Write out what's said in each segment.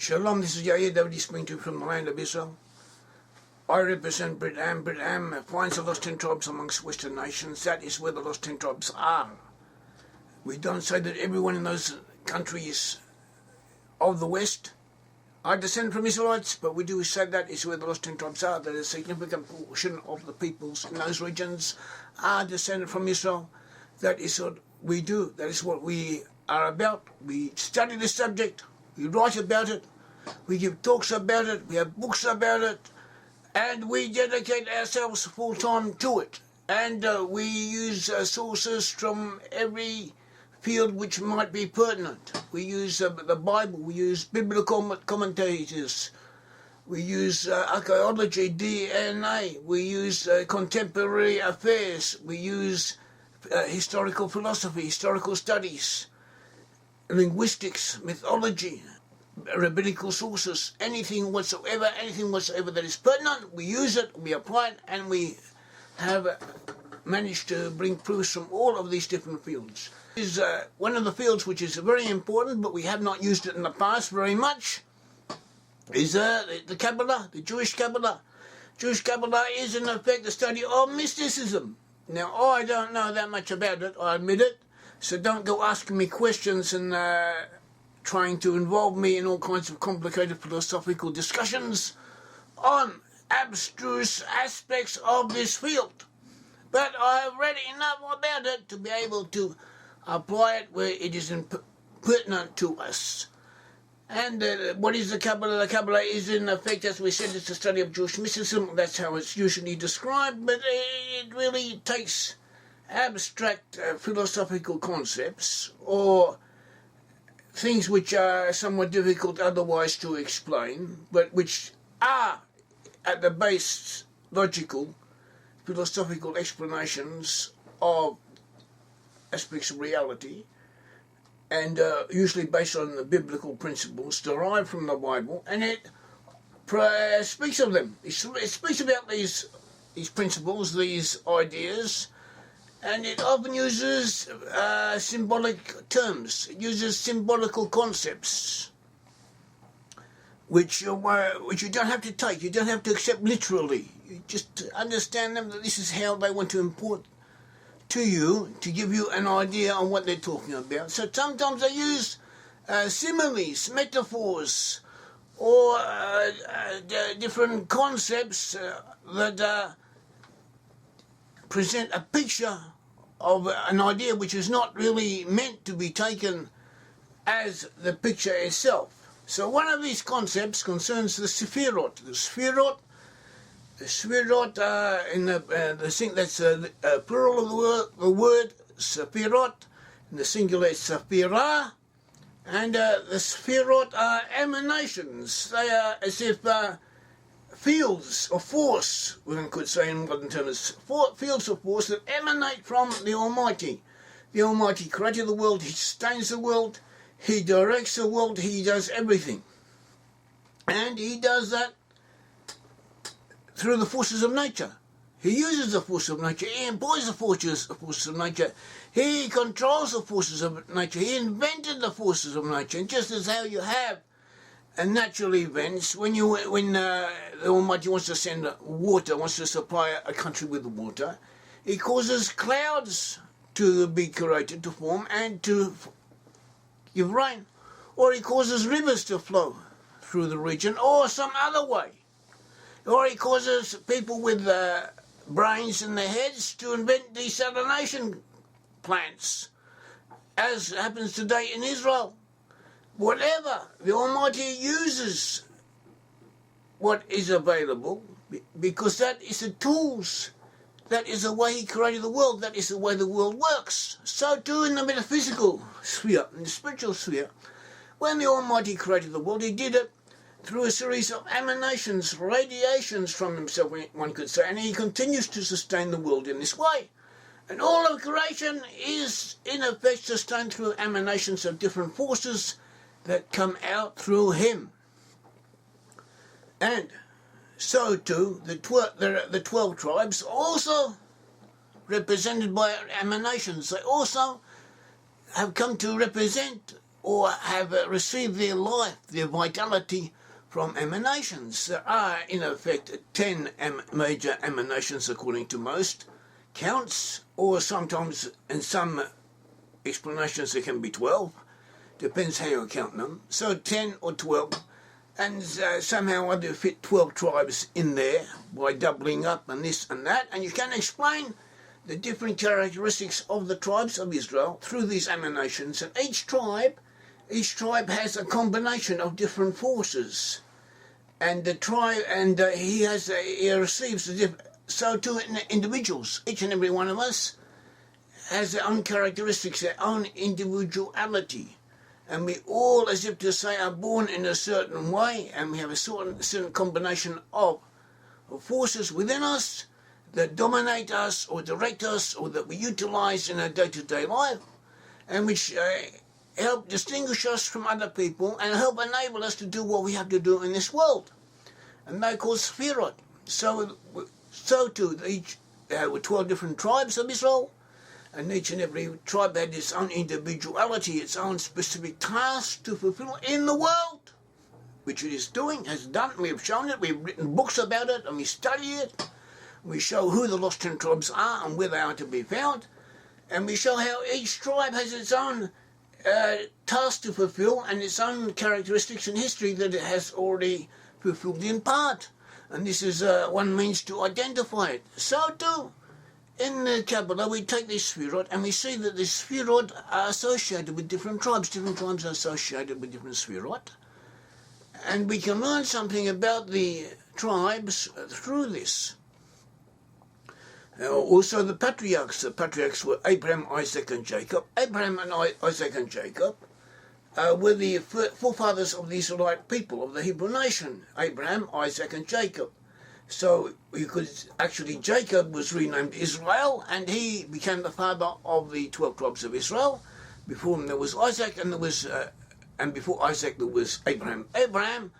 Shalom, this is Yair, Davidiy speaking to you from the land of Israel. I represent Brit-Am. Brit-Am finds the lost 10 tribes amongst Western nations. That is where the lost 10 tribes are. We don't say that everyone in those countries of the West are descended from Israelites, but we do say that is where the lost 10 tribes are. That a significant portion of the peoples in those regions are descended from Israel. That is what we do. That is what we are about. We study the subject. We write about it, we give talks about it, we have books about it, and we dedicate ourselves full-time to it. And we use sources from every field which might be pertinent. We use the Bible, we use biblical commentators, we use archaeology, DNA, we use contemporary affairs, we use historical philosophy, historical studies, linguistics, mythology, rabbinical sources, anything whatsoever that is pertinent, we use it, we apply it, and we have managed to bring proofs from all of these different fields. This is one of the fields which is very important, but we have not used it in the past very much, is the Kabbalah, the Jewish Kabbalah. Jewish Kabbalah is in effect the study of mysticism. Now, I don't know that much about it, I admit it, so don't go asking me questions and trying to involve me in all kinds of complicated philosophical discussions on abstruse aspects of this field. But I have read enough about it to be able to apply it where it is pertinent to us. And what is the Kabbalah? The Kabbalah is in effect, as we said, it's a study of Jewish mysticism. That's how it's usually described, but it really takes abstract philosophical concepts or things which are somewhat difficult otherwise to explain, but which are at the base logical, philosophical explanations of aspects of reality, and usually based on the biblical principles derived from the Bible, and it speaks of them. It speaks about these principles, these ideas, and it often uses symbolic terms. It uses symbolical concepts, which you don't have to take. You don't have to accept literally. You just understand them, that this is how they want to import to you, to give you an idea on what they're talking about. So sometimes they use similes, metaphors, or different concepts that present a picture of an idea which is not really meant to be taken as the picture itself. So one of these concepts concerns the Sefiroth. The Sefiroth in the thing that's plural of the word Sefiroth, in the singular it's Sephirah, and the Sefiroth are emanations. They are as if fields of force, one could say in modern terms, fields of force that emanate from the Almighty. The Almighty created the world, He sustains the world, He directs the world, He does everything. And He does that through the forces of nature. He uses the forces of nature, He employs the forces of nature, He controls the forces of nature, He invented the forces of nature. And just as how you have natural events, when the Almighty wants to send water, wants to supply a country with water, He causes clouds to be created, to form, and to give rain. Or He causes rivers to flow through the region, or some other way. Or He causes people with brains in their heads to invent desalination plants, as happens today in Israel. Whatever, the Almighty uses what is available, because that is the tools, that is the way He created the world, that is the way the world works. So too in the metaphysical sphere, in the spiritual sphere, when the Almighty created the world, He did it through a series of emanations, radiations from Himself, one could say, and He continues to sustain the world in this way. And all of creation is in effect sustained through emanations of different forces that come out through Him. And so too, the 12 tribes also represented by emanations. They also have come to represent or have received their life, their vitality from emanations. There are, in effect, 10 major emanations according to most counts, or sometimes in some explanations there can be 12. Depends how you count them. So 10 or 12. And somehow I do fit 12 tribes in there by doubling up and this and that. And you can explain the different characteristics of the tribes of Israel through these emanations. And each tribe has a combination of different forces. And the tribe, and he receives the different. So too individuals, each and every one of us has their own characteristics, their own individuality. And we all, as if to say, are born in a certain way, and we have a certain combination of forces within us that dominate us or direct us or that we utilize in our day-to-day life, and which help distinguish us from other people and help enable us to do what we have to do in this world. And they're called Sefiroth. So too, there were 12 different tribes of Israel, and each and every tribe had its own individuality, its own specific task to fulfill in the world, which it is doing, has done. We have shown it, we've written books about it, and we study it. We show who the lost 10 tribes are and where they are to be found, and we show how each tribe has its own task to fulfill and its own characteristics and history that it has already fulfilled in part. And this is one means to identify it. So too, in the Kabbalah, we take this Sefiroth and we see that the Sefiroth are associated with different tribes. Different tribes are associated with different Sefiroth. And we can learn something about the tribes through this. Also the patriarchs. The patriarchs were Abraham, Isaac and Jacob. Abraham and Isaac and Jacob were the forefathers of the Israelite people, of the Hebrew nation. Abraham, Isaac and Jacob. So you could actually, Jacob was renamed Israel, and he became the father of the 12 tribes of Israel. Before him there was Isaac, and before Isaac there was Abraham. Abraham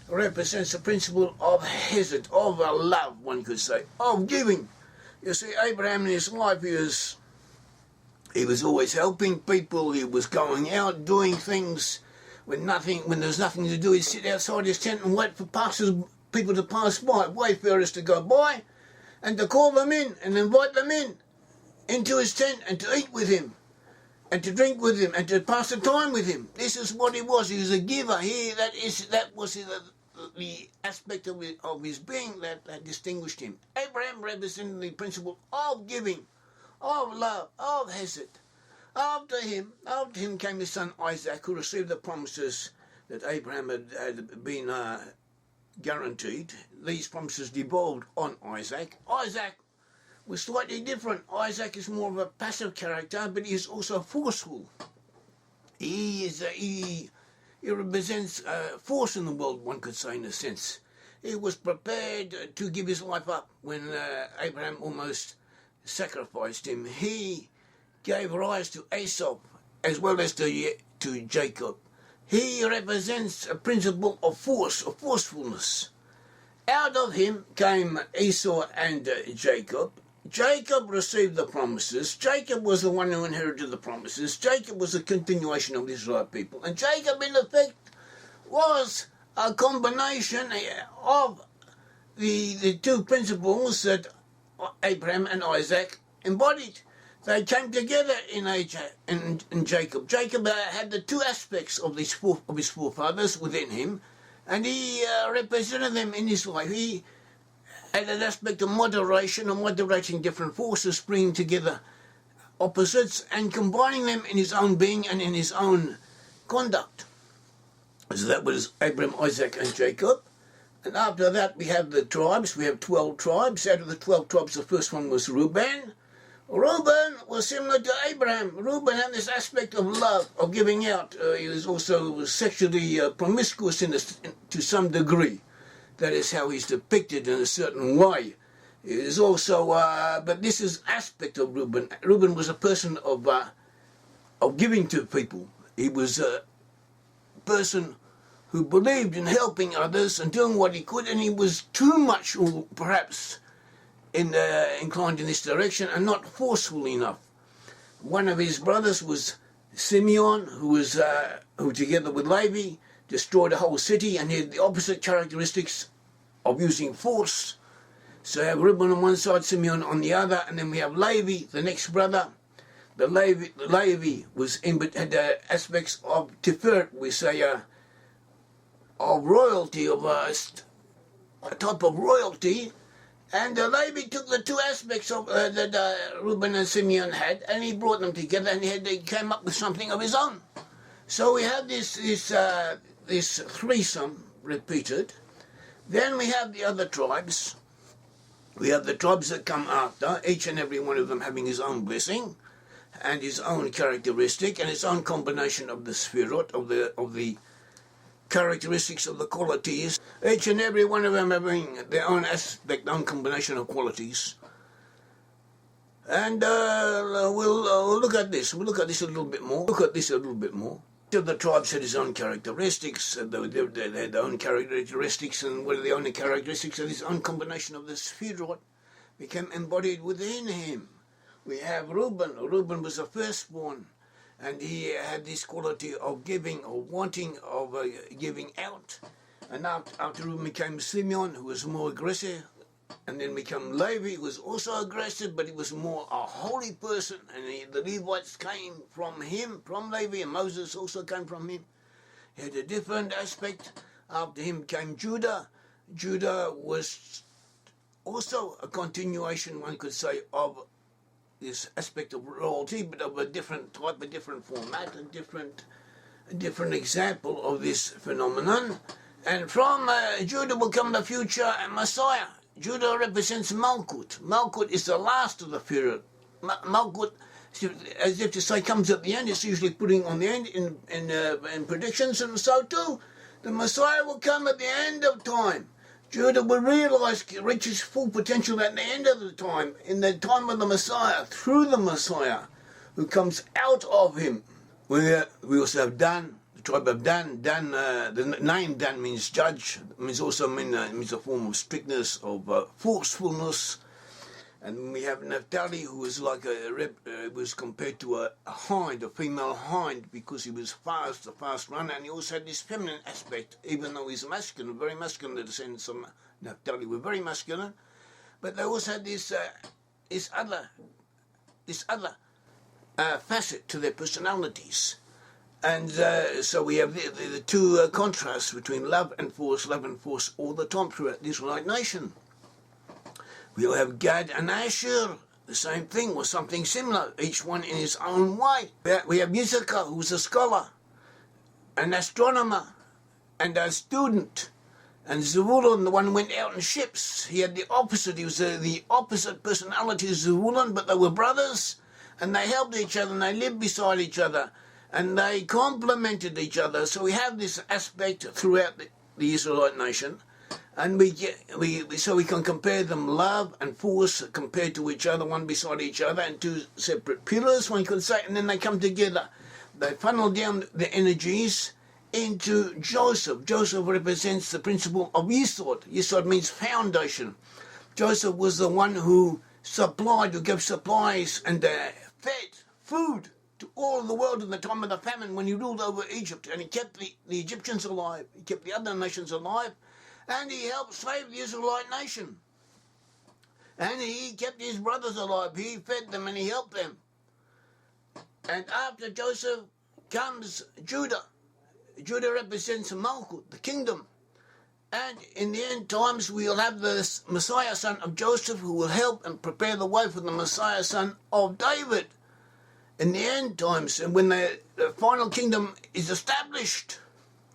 represents the principle of hesed, of love, one could say, of giving. You see, Abraham in his life, he was always helping people. He was going out doing things when there's nothing to do. He'd sit outside his tent and wait for people to pass by, wayfarers to go by, and to call them in and invite them into his tent and to eat with him and to drink with him and to pass the time with him. This is what he was. He was a giver. That was the aspect of his being that distinguished him. Abraham represented the principle of giving, of love, of hesed. After him came his son Isaac, who received the promises that Abraham had been guaranteed. These promises devolved on Isaac. Isaac was slightly different. Isaac is more of a passive character, but he is also forceful. He represents force in the world, one could say, in a sense. He was prepared to give his life up when Abraham almost sacrificed him. He gave rise to Esau as well as to Jacob. He represents a principle of force, of forcefulness. Out of him came Esau and Jacob. Jacob received the promises. Jacob was the one who inherited the promises. Jacob was a continuation of the Israelite people. And Jacob, in effect, was a combination of the two principles that Abraham and Isaac embodied. They came together in Jacob. Jacob had the two aspects of his forefathers within him, and he represented them in his life. He had an aspect of moderation, of moderating different forces, bringing together opposites and combining them in his own being and in his own conduct. So that was Abraham, Isaac and Jacob. And after that we have the tribes. We have 12 tribes. Out of the 12 tribes, the first one was Reuben. Reuben was similar to Abraham. Reuben had this aspect of love, of giving out. He was also sexually promiscuous to some degree. That is how he's depicted in a certain way. He is also, but this is aspect of Reuben. Reuben was a person of giving to people. He was a person who believed in helping others and doing what he could, and he was too much, or perhaps inclined in this direction and not forceful enough. One of his brothers was Simeon, who together with Levi destroyed the whole city, and he had the opposite characteristics of using force. So we have Reuben on one side, Simeon on the other, and then we have Levi, the next brother. The Levi had aspects of Sefiroth, we say, of royalty, of a type of royalty. And Levi took the two aspects of that Reuben and Simeon had, and he brought them together, and he came up with something of his own. So we have this threesome repeated. Then we have the other tribes. We have the tribes that come after, each and every one of them having his own blessing and his own characteristic and his own combination of the Sefiroth, of the characteristics of the qualities. Each and every one of them having their own aspect, own combination of qualities. And we'll look at this. We'll look at this a little bit more. Each of the tribes had his own characteristics. They had their own characteristics, and what are the only characteristics of his own combination of the Sefiroth became embodied within him. We have Reuben. Reuben was the firstborn, and he had this quality of giving, or wanting, of giving out. And after Reuben became Simeon, who was more aggressive, and then became Levi, who was also aggressive, but he was more a holy person, and the Levites came from him, from Levi, and Moses also came from him. He had a different aspect. After him came Judah. Judah was also a continuation, one could say, of this aspect of royalty, but of a different type, a different format, a different example of this phenomenon. And from Judah will come the future Messiah. Judah represents Malkut. Malkut is the last of the period. Malkut, as if to say, comes at the end. It's usually putting on the end in predictions, and so too, the Messiah will come at the end of time. Judah will reach his full potential at the end of the time, in the time of the Messiah, through the Messiah, who comes out of him. We also have Dan, the tribe of Dan. Dan, the name Dan means judge, means a form of strictness, of forcefulness. And we have Naphtali, who was like was compared to a hind, a female hind, because he was a fast runner, and he also had this feminine aspect, even though he's masculine, very masculine. The descendants of Naphtali were very masculine, but they also had this other facet to their personalities. And so we have the two contrasts between love and force all the time throughout the Israelite nation. We'll have Gad and Asher, the same thing, or something similar, each one in his own way. We have Issachar, who was a scholar, an astronomer, and a student. And Zebulun, the one who went out in ships, he had the opposite. He was the opposite personality of Zebulun, but they were brothers, and they helped each other, and they lived beside each other, and they complemented each other. So we have this aspect throughout the Israelite nation. And so we can compare them, love and force, compared to each other, one beside each other, and two separate pillars, one could say, and then they come together. They funnel down the energies into Joseph. Joseph represents the principle of Yisod. Yisod means foundation. Joseph was the one who gave supplies and fed food to all the world in the time of the famine when he ruled over Egypt, and he kept the Egyptians alive, he kept the other nations alive, and he helped save the Israelite nation. And he kept his brothers alive. He fed them and he helped them. And after Joseph comes Judah. Judah represents Malkut, the kingdom. And in the end times we will have the Messiah son of Joseph, who will help and prepare the way for the Messiah son of David. In the end times, and when the final kingdom is established.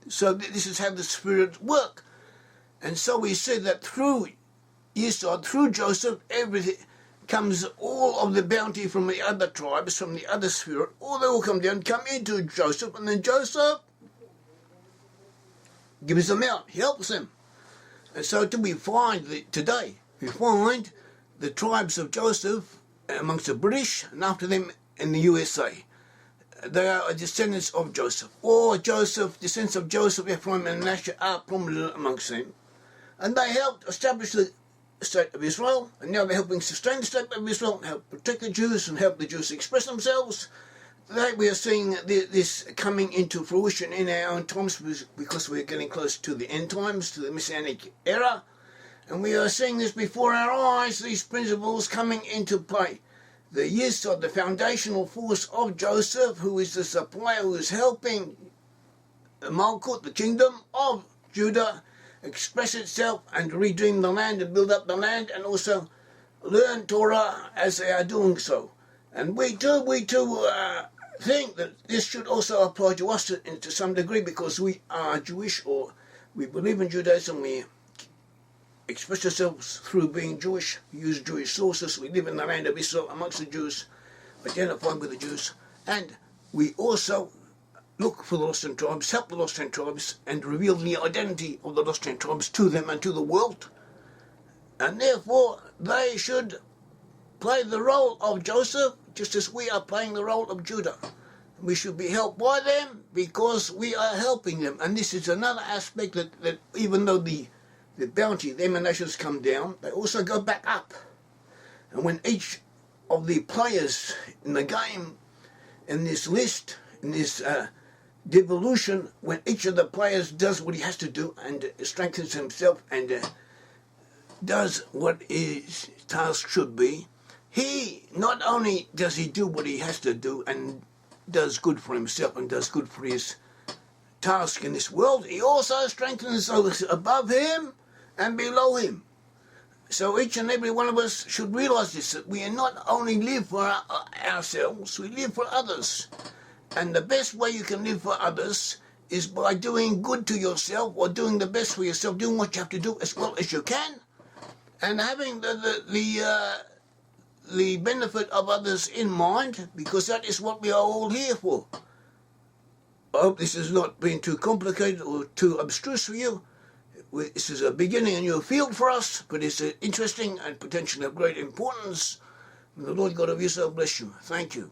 So this is how the Spirit works. And so we see that through Yisod, through Joseph, everything comes, all of the bounty from the other tribes, from the other Spirit, all they will come down, come into Joseph, and then Joseph gives them out, he helps them. And so we find today, we find the tribes of Joseph amongst the British, and after them in the USA. They are descendants of Joseph. Or descendants of Joseph, Ephraim and Manasseh are prominent amongst them. And they helped establish the state of Israel, and now they're helping sustain the state of Israel, and help protect the Jews, and help the Jews express themselves. that we are seeing this coming into fruition in our own times because we're getting close to the end times, to the Messianic era. And we are seeing this before our eyes, these principles coming into play. The use of the foundational force of Joseph, who is the supplier, who is helping the Malkut, the kingdom of Judah, express itself and redeem the land and build up the land, and also learn Torah as they are doing so. And we too think that this should also apply to us to some degree, because we are Jewish, or we believe in Judaism. We express ourselves through being Jewish, use Jewish sources. We live in the land of Israel amongst the Jews, identified with the Jews, and we also look for the lost ten tribes, help the lost ten tribes, and reveal the identity of the lost ten tribes to them and to the world. And therefore, they should play the role of Joseph, just as we are playing the role of Judah. We should be helped by them because we are helping them. And this is another aspect that even though the bounty, the emanations come down, they also go back up. And when each of the players in the game, in this list, in this devolution, when each of the players does what he has to do and strengthens himself and does what his task should be, he not only does he do what he has to do and does good for himself and does good for his task in this world, he also strengthens those above him and below him. So each and every one of us should realize this, that we not only live for ourselves, we live for others. And the best way you can live for others is by doing good to yourself, or doing the best for yourself, doing what you have to do as well as you can, and having the benefit of others in mind, because that is what we are all here for. I hope this has not been too complicated or too abstruse for you. This is a beginning, a new field for us, but it's interesting and potentially of great importance. May the Lord God of Israel bless you. Thank you.